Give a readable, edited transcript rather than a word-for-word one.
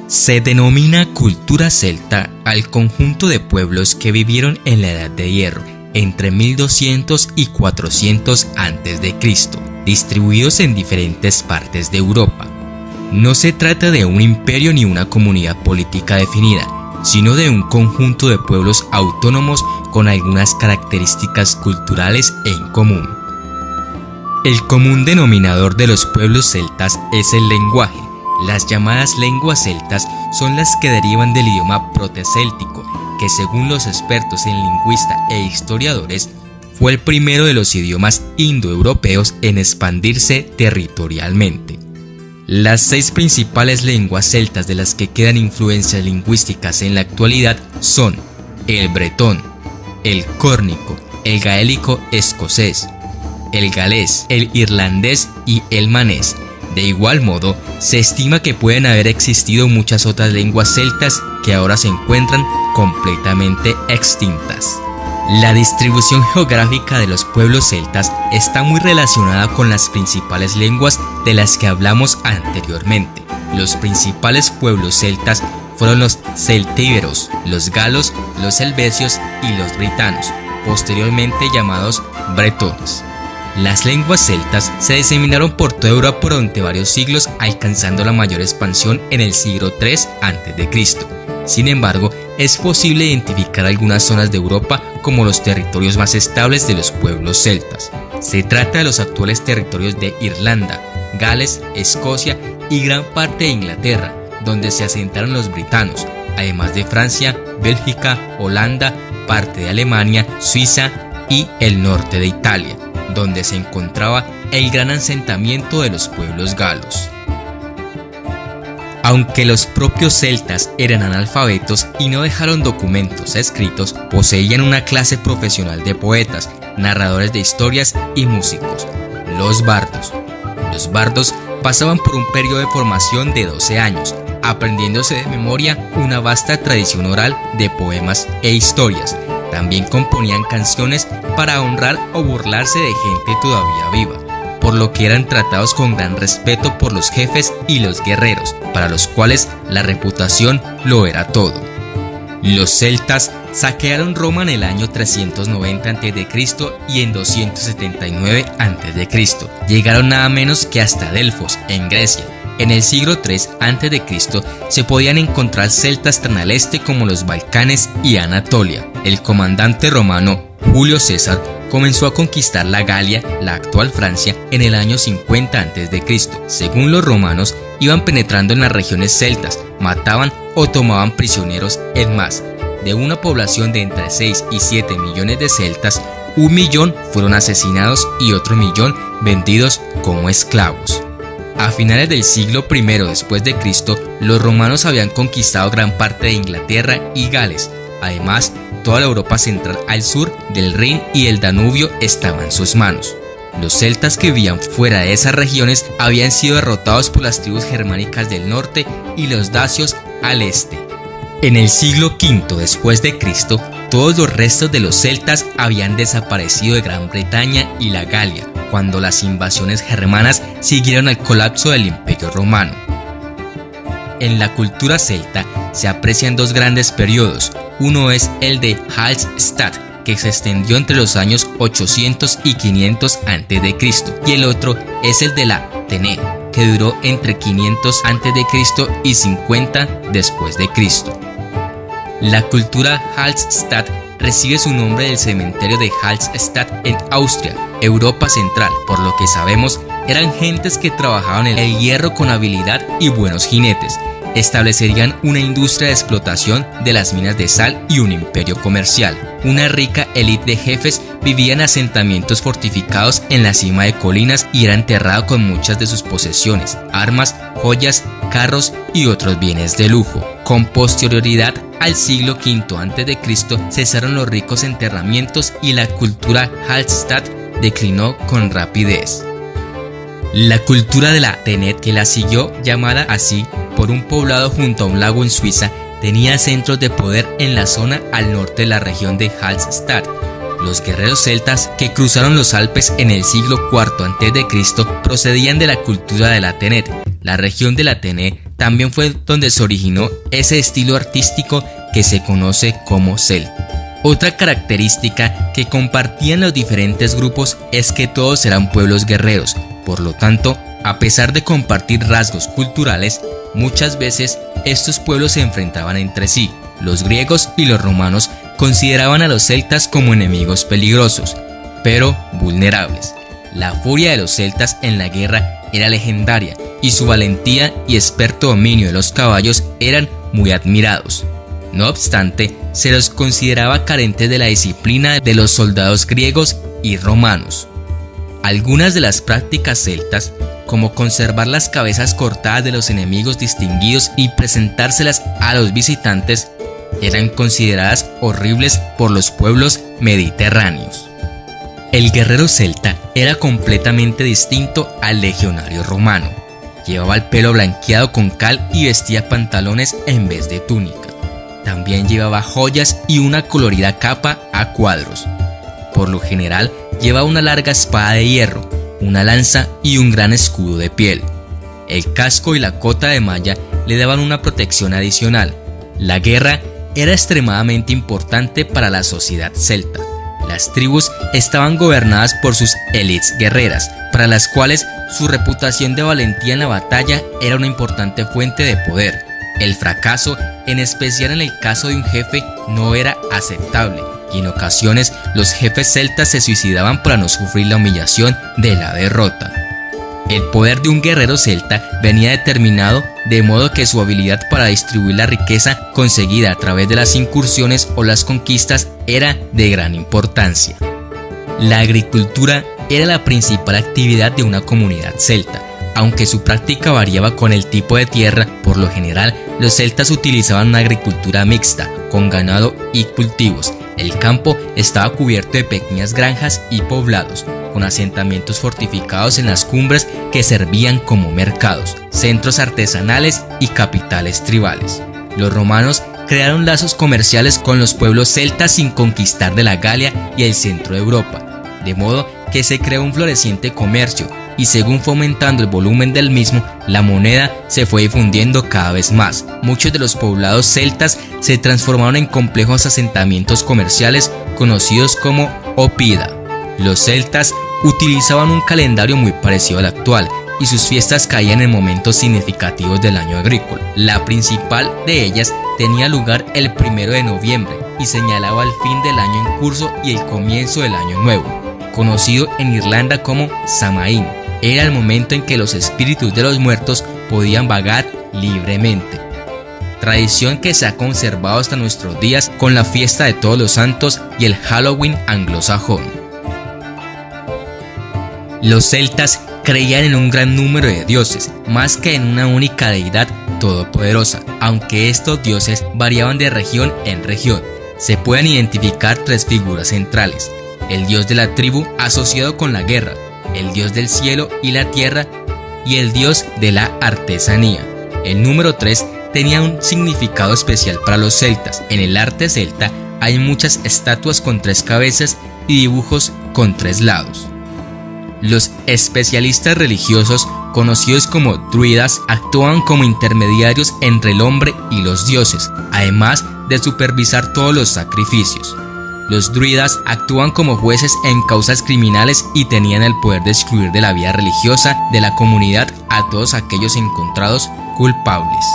Se denomina cultura celta al conjunto de pueblos que vivieron en la Edad de Hierro, entre 1200 y 400 a.C., distribuidos en diferentes partes de Europa. No se trata de un imperio ni una comunidad política definida, sino de un conjunto de pueblos autónomos con algunas características culturales en común. El común denominador de los pueblos celtas es el lenguaje. Las llamadas lenguas celtas son las que derivan del idioma protocéltico, que según los expertos en lingüista e historiadores, fue el primero de los idiomas indoeuropeos en expandirse territorialmente. Las 6 principales lenguas celtas de las que quedan influencias lingüísticas en la actualidad son el bretón, el córnico, el gaélico escocés, el galés, el irlandés y el manés. De igual modo, se estima que pueden haber existido muchas otras lenguas celtas que ahora se encuentran completamente extintas. La distribución geográfica de los pueblos celtas está muy relacionada con las principales lenguas de las que hablamos anteriormente. Los principales pueblos celtas fueron los celtíberos, los galos, los helvecios y los britanos, posteriormente llamados bretones. Las lenguas celtas se diseminaron por toda Europa durante varios siglos, alcanzando la mayor expansión en el siglo III a.C. Sin embargo, es posible identificar algunas zonas de Europa como los territorios más estables de los pueblos celtas. Se trata de los actuales territorios de Irlanda, Gales, Escocia y gran parte de Inglaterra, donde se asentaron los britanos, además de Francia, Bélgica, Holanda, parte de Alemania, Suiza y el norte de Italia, donde se encontraba el gran asentamiento de los pueblos galos. Aunque los propios celtas eran analfabetos y no dejaron documentos escritos, poseían una clase profesional de poetas, narradores de historias y músicos, los bardos. Los bardos pasaban por un periodo de formación de 12 años, aprendiéndose de memoria una vasta tradición oral de poemas e historias. También componían canciones para honrar o burlarse de gente todavía viva, por lo que eran tratados con gran respeto por los jefes y los guerreros, para los cuales la reputación lo era todo. Los celtas saquearon Roma en el año 390 a.C. y en 279 a.C. llegaron nada menos que hasta Delfos, en Grecia. En el siglo III a.C. se podían encontrar celtas tan al este como los Balcanes y Anatolia. El comandante romano Julio César comenzó a conquistar la Galia, la actual Francia, en el año 50 a.C. Según los romanos, iban penetrando en las regiones celtas, mataban o tomaban prisioneros. En más, de una población de entre 6 y 7 millones de celtas, 1 millón fueron asesinados y otro millón vendidos como esclavos. A finales del siglo I después de Cristo, los romanos habían conquistado gran parte de Inglaterra y Gales. Además, toda la Europa central al sur del Rin y el Danubio estaba en sus manos. Los celtas que vivían fuera de esas regiones habían sido derrotados por las tribus germánicas del norte y los dacios al este. En el siglo V después de Cristo, todos los restos de los celtas habían desaparecido de Gran Bretaña y la Galia, cuando las invasiones germanas siguieron al colapso del Imperio Romano. En la cultura celta se aprecian 2 grandes periodos. Uno es el de Hallstatt, que se extendió entre los años 800 y 500 a.C., y el otro es el de la Tene, que duró entre 500 a.C. y 50 después de Cristo. La cultura Hallstatt recibe su nombre del cementerio de Hallstatt en Austria, Europa Central. Por lo que sabemos, eran gentes que trabajaban el hierro con habilidad y buenos jinetes. Establecerían una industria de explotación de las minas de sal y un imperio comercial. Una rica élite de jefes vivía en asentamientos fortificados en la cima de colinas y era enterrado con muchas de sus posesiones, armas, joyas, carros y otros bienes de lujo. Con posterioridad al siglo V a.C. cesaron los ricos enterramientos y la cultura Hallstatt declinó con rapidez. La cultura de la Tenet, que la siguió llamada así por un poblado junto a un lago en Suiza, tenía centros de poder en la zona al norte de la región de Hallstatt. Los guerreros celtas que cruzaron los Alpes en el siglo IV a.C. procedían de la cultura de la Tenet. La región de la Tenet también fue donde se originó ese estilo artístico que se conoce como celta. Otra característica que compartían los diferentes grupos es que todos eran pueblos guerreros. Por lo tanto, a pesar de compartir rasgos culturales, muchas veces estos pueblos se enfrentaban entre sí. Los griegos y los romanos consideraban a los celtas como enemigos peligrosos, pero vulnerables. La furia de los celtas en la guerra era legendaria y su valentía y experto dominio de los caballos eran muy admirados. No obstante, se los consideraba carentes de la disciplina de los soldados griegos y romanos. Algunas de las prácticas celtas, como conservar las cabezas cortadas de los enemigos distinguidos y presentárselas a los visitantes, eran consideradas horribles por los pueblos mediterráneos. El guerrero celta era completamente distinto al legionario romano. Llevaba el pelo blanqueado con cal y vestía pantalones en vez de túnica. También llevaba joyas y una colorida capa a cuadros. Por lo general, llevaba una larga espada de hierro, una lanza y un gran escudo de piel. El casco y la cota de malla le daban una protección adicional. La guerra era extremadamente importante para la sociedad celta. Las tribus estaban gobernadas por sus élites guerreras, para las cuales su reputación de valentía en la batalla era una importante fuente de poder. El fracaso, en especial en el caso de un jefe, no era aceptable, y en ocasiones los jefes celtas se suicidaban para no sufrir la humillación de la derrota. El poder de un guerrero celta venía determinado de modo que su habilidad para distribuir la riqueza conseguida a través de las incursiones o las conquistas era de gran importancia. La agricultura era la principal actividad de una comunidad celta. Aunque su práctica variaba con el tipo de tierra, por lo general los celtas utilizaban una agricultura mixta, con ganado y cultivos. El campo estaba cubierto de pequeñas granjas y poblados, con asentamientos fortificados en las cumbres que servían como mercados, centros artesanales y capitales tribales. Los romanos crearon lazos comerciales con los pueblos celtas sin conquistar de la Galia y el centro de Europa, de modo que se creó un floreciente comercio, y según fue aumentando el volumen del mismo, la moneda se fue difundiendo cada vez más. Muchos de los poblados celtas se transformaron en complejos asentamientos comerciales conocidos como oppida. Los celtas utilizaban un calendario muy parecido al actual, y sus fiestas caían en momentos significativos del año agrícola. La principal de ellas tenía lugar el 1 de noviembre y señalaba el fin del año en curso y el comienzo del año nuevo, conocido en Irlanda como Samaín. Era el momento en que los espíritus de los muertos podían vagar libremente. Tradición que se ha conservado hasta nuestros días con la fiesta de Todos los Santos y el Halloween anglosajón. Los celtas creían en un gran número de dioses, más que en una única deidad todopoderosa, aunque estos dioses variaban de región en región. Se pueden identificar tres figuras centrales: el dios de la tribu asociado con la guerra, el dios del cielo y la tierra, y el dios de la artesanía. El número 3 tenía un significado especial para los celtas. En el arte celta hay muchas estatuas con 3 cabezas y dibujos con 3 lados. Los especialistas religiosos, conocidos como druidas, actúan como intermediarios entre el hombre y los dioses, además de supervisar todos los sacrificios. Los druidas actúan como jueces en causas criminales y tenían el poder de excluir de la vida religiosa de la comunidad a todos aquellos encontrados culpables.